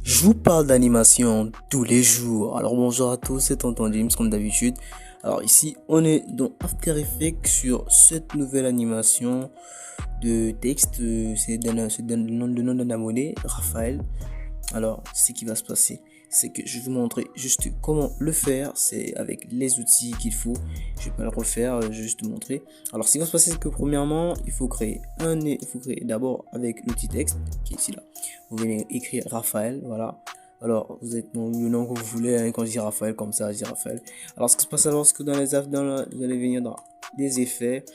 Je vous parle d'animation tous les jours. Alors bonjour à tous, c'est Tonton James comme d'habitude. Alors ici on est dans After Effects sur cette nouvelle animation de texte. C'est le nom d'un abonné, Raphaël. Alors ce qui va se passer, c'est que je vais vous montrer juste comment le faire. C'est avec les outils qu'il faut. Je vais pas le refaire, je vais juste montrer. Alors ce qui va se passer, c'est que premièrement il faut créer d'abord avec l'outil texte qui est ici là. Vous venez écrire Raphaël, voilà. Alors vous êtes le nom que vous voulez, hein. Quand je dis Raphaël comme ça, je dis Raphaël. Alors ce qui se passe alors, c'est que vous allez venir dans des effets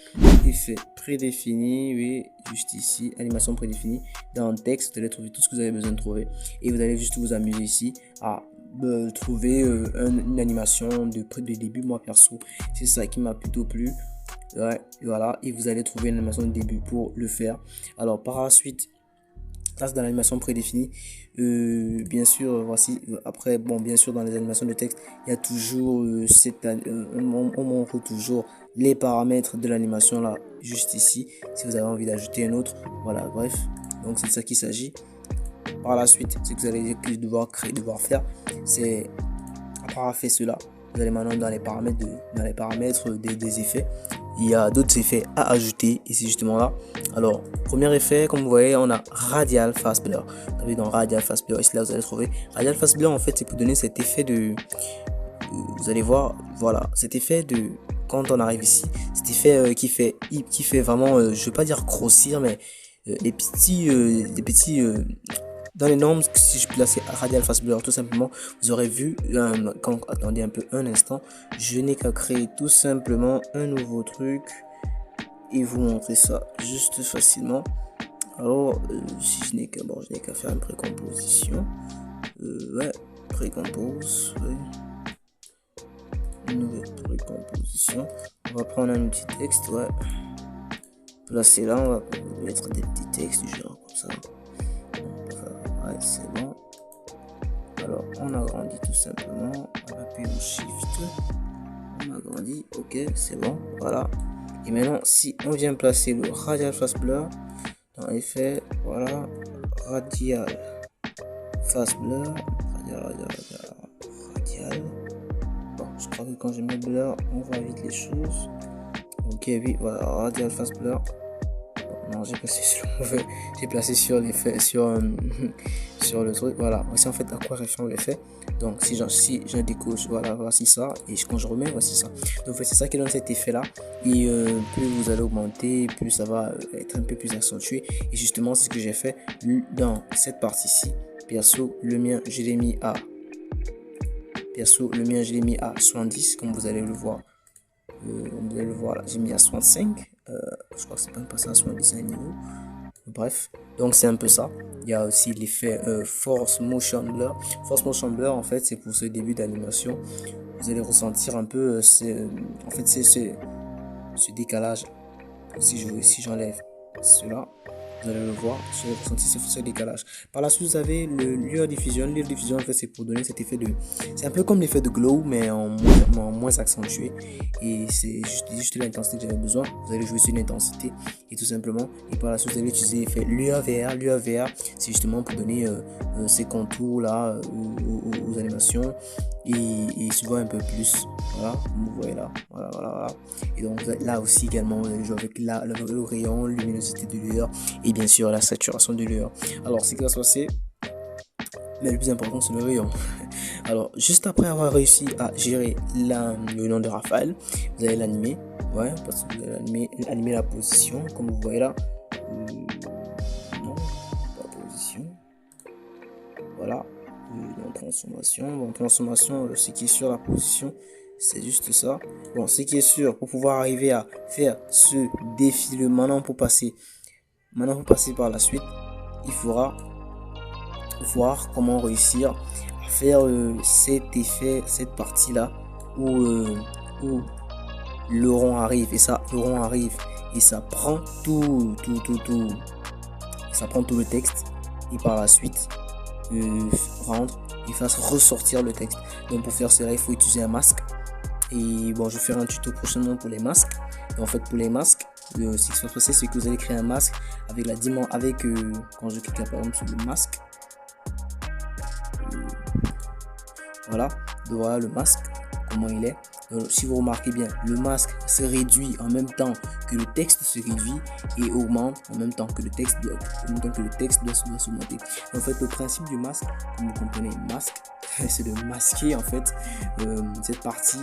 prédéfinis, oui, juste ici, animation prédéfinie. Dans le texte, vous allez trouver tout ce que vous avez besoin de trouver. Et vous allez juste vous amuser ici à trouver une animation de début. Moi perso, c'est ça qui m'a plutôt plu. Ouais, voilà, et vous allez trouver une animation de début pour le faire. Alors par la suite, là c'est dans l'animation prédéfinie. Bien sûr, voici après, bon, bien sûr dans les animations de texte il y a toujours on montre toujours les paramètres de l'animation là, juste ici, si vous avez envie d'ajouter un autre, voilà, bref, donc c'est de ça qu'il s'agit. Par la suite, ce que vous allez devoir faire, c'est après avoir fait cela, vous allez maintenant dans les paramètres des effets. Il y a d'autres effets à ajouter et c'est justement là. Alors, premier effet, comme vous voyez, on a Radial Fast Blur. Vous avez dans Radial Fast Blur, ici là vous allez trouver Radial Fast Blur. En fait, c'est pour donner cet effet de, vous allez voir, voilà, cet effet de, quand on arrive ici, cet effet qui fait vraiment, je veux pas dire grossir, mais les petits dans les normes, si je plaçais Radial Fast Blur, tout simplement, vous aurez vu, attendez un peu un instant, je n'ai qu'à créer tout simplement un nouveau truc et vous montrer ça juste facilement. Alors, si je n'ai qu'à faire une précomposition, ouais, précompose, ouais. Une nouvelle précomposition, on va prendre un petit texte, ouais, placer là, on va mettre des petits textes du genre comme ça. Ouais, c'est bon. Alors on agrandit tout simplement, on appuie au shift, on agrandit, ok, c'est bon, voilà. Et maintenant si on vient placer le Radial Fast Blur dans effet, voilà, Radial Fast Blur, radial. Bon, je crois que quand je mets blur on voit vite les choses. Ok, oui, voilà, Radial Fast Blur. Non, j'ai placé sur l'effet, sur le truc, voilà. Voici en fait à quoi ressemble l'effet. Donc si je découche, voilà, voici ça, et quand je remets, voici ça. Donc c'est ça qui donne cet effet là, et plus vous allez augmenter, plus ça va être un peu plus accentué. Et justement c'est ce que j'ai fait dans cette partie ci. Perso le mien je l'ai mis à 70, comme vous allez le voir. Là, j'ai mis à 65. Je crois que c'est pas passé à 75 niveau. Bref, donc c'est un peu ça. Il y a aussi l'effet Force Motion Blur. Force Motion Blur, en fait, c'est pour ce début d'animation. Vous allez ressentir un peu, c'est ce décalage. Si j'enlève cela, vous allez le voir, je vais ressentir ce décalage. Par la suite, vous avez le Lueur Diffusion. Lueur Diffusion, en fait, c'est pour donner cet effet de, c'est un peu comme l'effet de glow, mais en moins accentué. Et c'est juste l'intensité que j'avais besoin. Vous allez jouer sur l'intensité et tout simplement. Et par la suite, vous allez utiliser l'effet Lueur VR. Lueur VR, c'est justement pour donner ces contours là aux animations et souvent un peu plus. Voilà, vous voyez là, voilà. Et donc là aussi également, vous allez jouer avec le rayon, luminosité de lueur et bien sûr la saturation de lueur. Alors ce qui va se passer, mais le plus important c'est le rayon. Alors juste après avoir réussi à gérer le nom de Raphaël, vous allez l'animer, ouais, parce que vous allez animer la position, comme vous voyez là. Non, pas position. Voilà, transformation, ce qui est sur la position, c'est juste ça. Bon, ce qui est sûr, pour pouvoir arriver à faire ce défilé, maintenant pour passer par la suite, il faudra voir comment réussir à faire cet effet, cette partie là où le rond arrive, et ça, le rond arrive et ça prend tout, ça prend tout le texte, et par la suite rendre et fasse ressortir le texte. Donc pour faire cela, il faut utiliser un masque. Et bon, je vais faire un tuto prochainement pour les masques. Et en fait, pour les masques, Ce qui va se passer, c'est que vous allez créer un masque avec la dimension, quand je clique par exemple sur le masque, voilà, donc voilà le masque, comment il est. Donc, si vous remarquez bien, le masque se réduit en même temps que le texte se réduit et augmente en même temps que le texte doit s'augmenter. En fait, le principe du masque, comme vous comprenez, masque, c'est de masquer en fait cette partie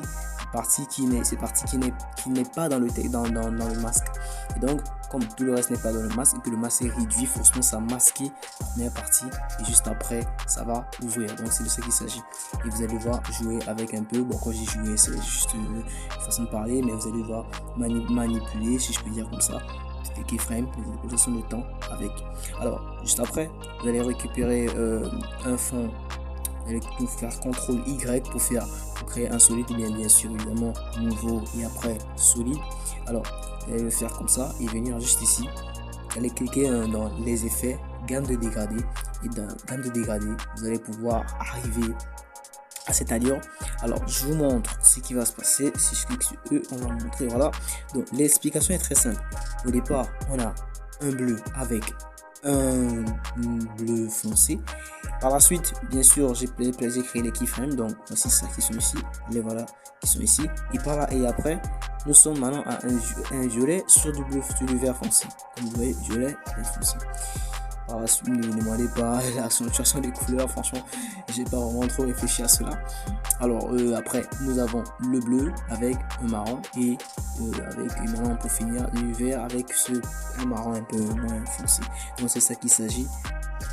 qui n'est pas dans le texte, dans le masque. Et donc, comme tout le reste n'est pas dans le masque et que le masque est réduit, forcément ça masquer la première partie et juste après ça va ouvrir. Donc c'est de ça qu'il s'agit. Et vous allez voir jouer avec un peu. Bon, quand j'ai joué, c'est juste une façon de parler, mais vous allez voir manipuler, si je peux dire comme ça, des keyframes, des positions de temps avec. Alors, juste après, vous allez récupérer un fond. Vous allez faire CTRL Y pour créer un solide, ou bien sûr évidemment nouveau et après solide. Alors vous allez le faire comme ça et venir juste ici. Vous allez cliquer dans les effets, gamme de dégradé, et dans gamme de dégradé vous allez pouvoir arriver à cette allure. Alors je vous montre ce qui va se passer. Si je clique sur E, on va vous montrer. Voilà, donc l'explication est très simple. Au départ on a un bleu avec un bleu foncé. Par la suite, bien sûr, j'ai créé les keyframes. Donc voici ça qui sont ici, les voilà qui sont ici. Et par là et après, nous sommes maintenant à un violet sur du bleu, sur du vert foncé. Comme vous voyez, violet, vert foncé. Par la suite, ne me demandez pas la situation des couleurs. Franchement, j'ai pas vraiment trop réfléchi à cela. Alors après, nous avons le bleu avec un marron et avec une marron pour finir, le vert avec un marron un peu moins foncé. Donc c'est ça qu'il s'agit.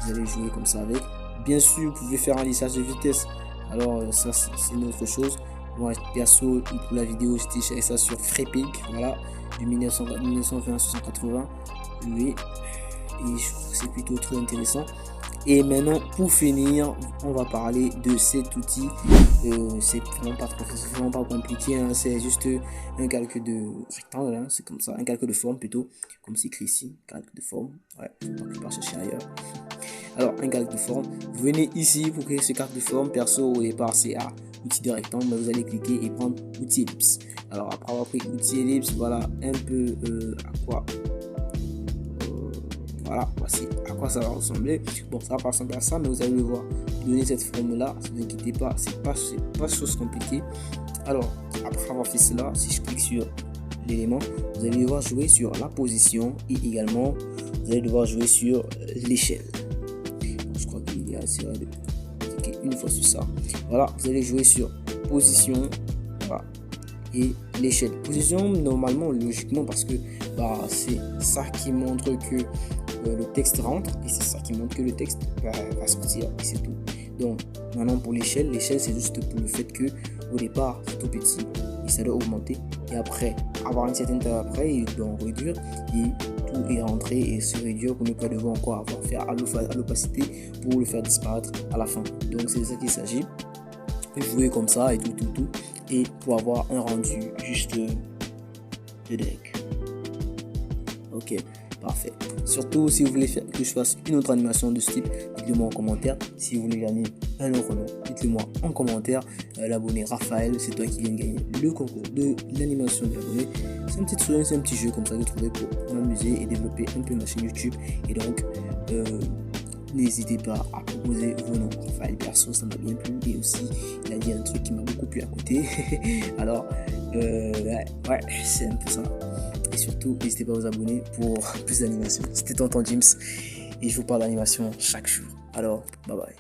Vous allez jouer comme ça avec. Bien sûr, vous pouvez faire un lissage de vitesse. Alors ça c'est une autre chose. Moi perso pour la vidéo j'ai téléchargé ça sur Freepik, voilà, du 1920 à 180. Oui. Et je trouve que c'est plutôt très intéressant. Et maintenant pour finir, on va parler de cet outil. C'est vraiment pas compliqué, hein. C'est juste un calque de rectangle, hein. C'est comme ça, un calque de forme plutôt, comme c'est écrit ici, calque de forme. Ouais, je vais pas chercher ailleurs. Alors un calque de forme, vous venez ici pour créer ce calque de forme. Perso au départ c'est à outil de rectangle, mais vous allez cliquer et prendre outil ellipse. Alors après avoir pris outil ellipse, voilà un peu à quoi voilà, voici à quoi ça va ressembler. Bon, ça va pas ressembler à ça, mais vous allez le voir. Donner cette forme là, ne vous inquiétez pas, c'est pas chose compliquée. Alors après avoir fait cela, si je clique sur l'élément, vous allez devoir jouer sur la position et également vous allez devoir jouer sur l'échelle. Je crois qu'il y a assez de cliquer une fois sur ça. Voilà, vous allez jouer sur position, voilà, et l'échelle. Position normalement, logiquement, parce que c'est ça qui montre que le texte rentre et c'est ça qui montre que le texte va sortir et c'est tout. Donc maintenant pour l'échelle c'est juste pour le fait que au départ c'est tout petit et ça doit augmenter et après avoir une certaine taille après il doit en réduire et tout est rentré et se réduire pour ne pas devoir encore avoir faire à l'opacité pour le faire disparaître à la fin. Donc c'est de ça qu'il s'agit. Jouer comme ça et tout et pour avoir un rendu juste de deck. Ok, parfait. Surtout si vous voulez que je fasse une autre animation de ce type, dites-le moi en commentaire. Si vous voulez gagner un euro, dites-le moi en commentaire. L'abonné Raphaël, c'est toi qui viens de gagner le concours de l'animation de l'abonné. C'est un petit jeu comme ça que je trouvais pour m'amuser et développer un peu ma chaîne YouTube. Et donc n'hésitez pas à proposer vos noms. Raphaël perso, ça m'a bien plu et aussi il a dit un truc qui m'a beaucoup plu à côté. Alors ouais, c'est un peu ça. Et surtout, n'hésitez pas à vous abonner pour plus d'animation. C'était Tonton James et je vous parle d'animation chaque jour. Alors, bye bye.